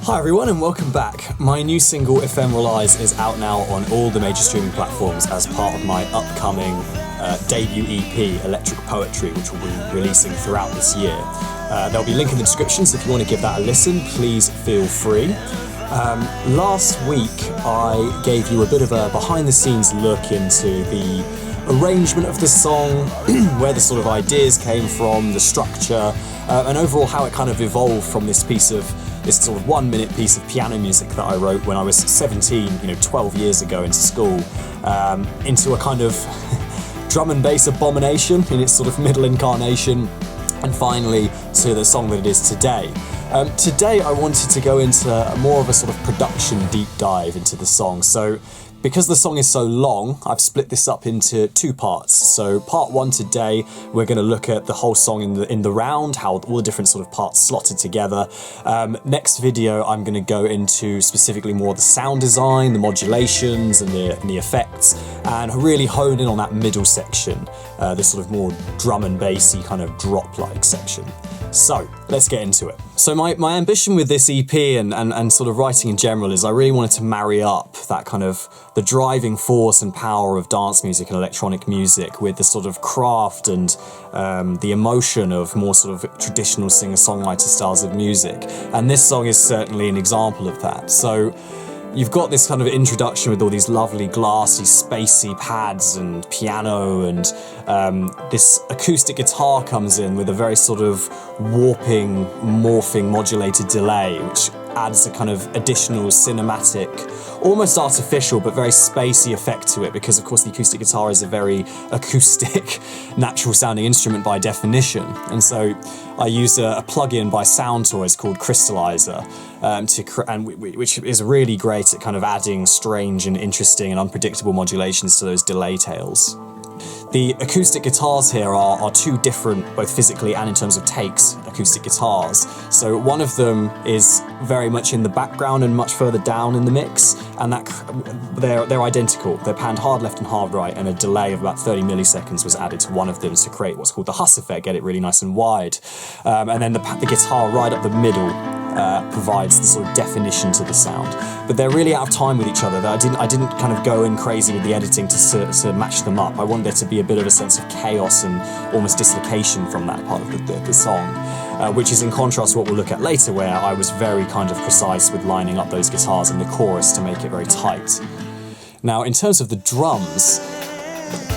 Hi everyone and welcome back. My new single Ephemeral is out now on all the major streaming platforms as part of my upcoming debut EP, Electric Poetry, which will be releasing throughout this year. There'll be a link in the description, so if you want to give that a listen, please feel free. Last week I gave you a bit of a behind-the-scenes look into the arrangement of the song, where the sort of ideas came from, the structure, and overall how it kind of evolved from this sort of 1 minute piece of piano music that I wrote when I was 17, 12 years ago into school, into a kind of drum and bass abomination in its sort of middle incarnation, and finally to the song that it is today. Today I wanted to go into more of a sort of production deep dive into the song. So because the song is so long, I've split this up into two parts. So part one today, we're going to look at the whole song in the round, how all the different sort of parts slotted together. Next video, I'm going to go into specifically more the sound design, the modulations and the effects, and really hone in on that middle section, this sort of more drum and bassy kind of drop-like section. So let's get into it. So my ambition with this EP and sort of writing in general is I really wanted to marry up that kind of the driving force and power of dance music and electronic music with the sort of craft and the emotion of more sort of traditional singer-songwriter styles of music. And this song is certainly an example of that. So you've got this kind of introduction with all these lovely glassy, spacey pads and piano, and this acoustic guitar comes in with a very sort of warping, morphing, modulated delay, which adds a kind of additional cinematic, almost artificial, but very spacey effect to it, because of course the acoustic guitar is a very acoustic, natural sounding instrument by definition. And so I use a plugin by Soundtoys called Crystallizer, which is really great at kind of adding strange and interesting and unpredictable modulations to those delay tails. The acoustic guitars here are two different, both physically and in terms of takes, acoustic guitars. So one of them is very much in the background and much further down in the mix, and they're identical. They're panned hard left and hard right, and a delay of about 30 milliseconds was added to one of them to create what's called the Huss effect, get it really nice and wide. And then the guitar right up the middle provides the sort of definition to the sound. But they're really out of time with each other. I didn't kind of go in crazy with the editing to match them up. I wanted there to be a bit of a sense of chaos and almost dislocation from that part of the song, which is in contrast to what we'll look at later, where I was very kind of precise with lining up those guitars in the chorus to make it very tight. Now, in terms of the drums,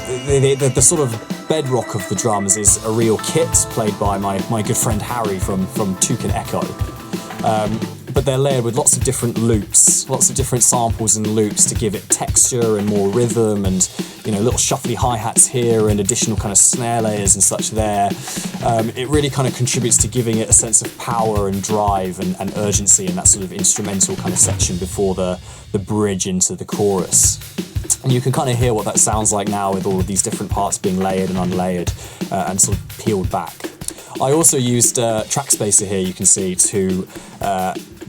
the sort of bedrock of the drums is a real kit played by my good friend Harry from Took and Echo. But they're layered with lots of different loops, lots of different samples and loops to give it texture and more rhythm, and little shuffly hi-hats here and additional kind of snare layers and such there. It really kind of contributes to giving it a sense of power and drive and urgency in that sort of instrumental kind of section before the bridge into the chorus. And you can kind of hear what that sounds like now with all of these different parts being layered and unlayered and sort of peeled back. I also used Track Spacer here, you can see, to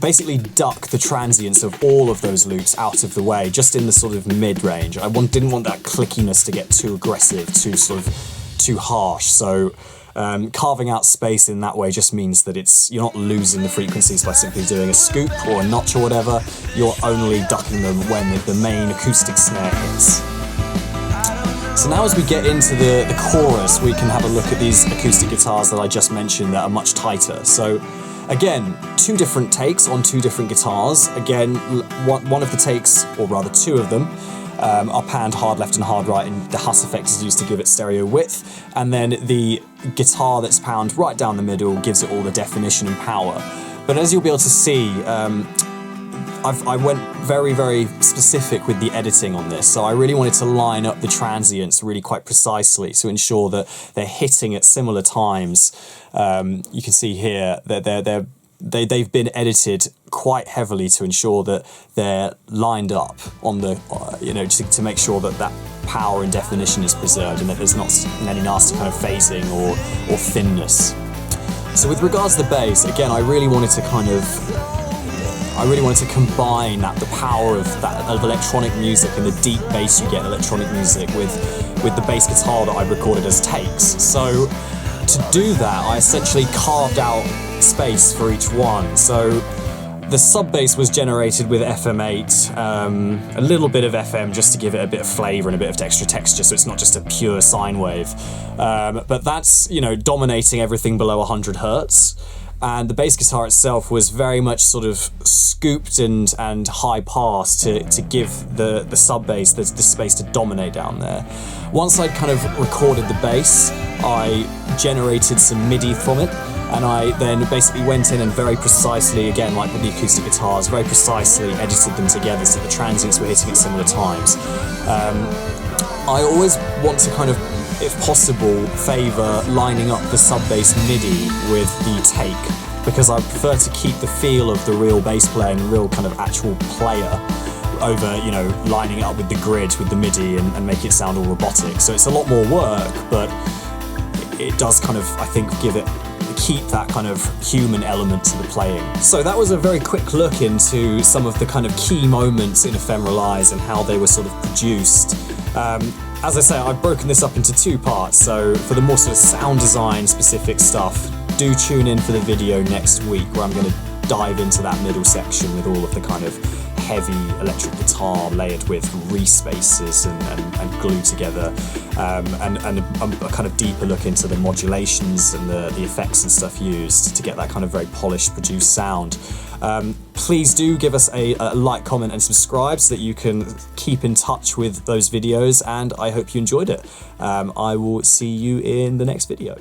basically duck the transients of all of those loops out of the way, just in the sort of mid-range. I didn't want that clickiness to get too aggressive, too harsh. So carving out space in that way just means that you're not losing the frequencies by simply doing a scoop or a notch or whatever. You're only ducking them when the main acoustic snare hits. So now as we get into the chorus, we can have a look at these acoustic guitars that I just mentioned that are much tighter. So again, two different takes on two different guitars. Again, one of the takes, or rather two of them, are panned hard left and hard right, and the Huss effect is used to give it stereo width. And then the guitar that's panned right down the middle gives it all the definition and power. But as you'll be able to see, I went very, very specific with the editing on this, so I really wanted to line up the transients really quite precisely to ensure that they're hitting at similar times. You can see here that they've been edited quite heavily to ensure that they're lined up on the, to make sure that power and definition is preserved and that there's not any nasty kind of phasing or thinness. So with regards to the bass, again, I really wanted to combine the power of electronic music and the deep bass you get in electronic music with the bass guitar that I recorded as takes. So to do that, I essentially carved out space for each one. So The sub bass was generated with FM8, a little bit of FM just to give it a bit of flavour and a bit of extra texture, so it's not just a pure sine wave. But that's, you know, dominating everything below 100 hertz. And the bass guitar itself was very much sort of scooped and high pass to give the sub bass the space to dominate down there. Once I'd kind of recorded the bass, I generated some MIDI from it, and I then basically went in and very precisely, again like with the acoustic guitars, very precisely edited them together so the transients were hitting at similar times. I always want to kind of, if possible, favour lining up the sub bass MIDI with the take, because I prefer to keep the feel of the real bass player and the real kind of actual player over, you know, lining it up with the grid with the MIDI and make it sound all robotic. So it's a lot more work, but it does kind of, I think, keep that kind of human element to the playing. So that was a very quick look into some of the kind of key moments in Ephemeral Eyes and how they were sort of produced. As I say, I've broken this up into two parts, so for the more sort of sound design specific stuff, do tune in for the video next week where I'm going to dive into that middle section with all of the kind of heavy electric guitar layered with re-spaces and glued together, and a kind of deeper look into the modulations and the effects and stuff used to get that kind of very polished, produced sound. Please do give us a like, comment and subscribe so that you can keep in touch with those videos, and I hope you enjoyed it. I will see you in the next video.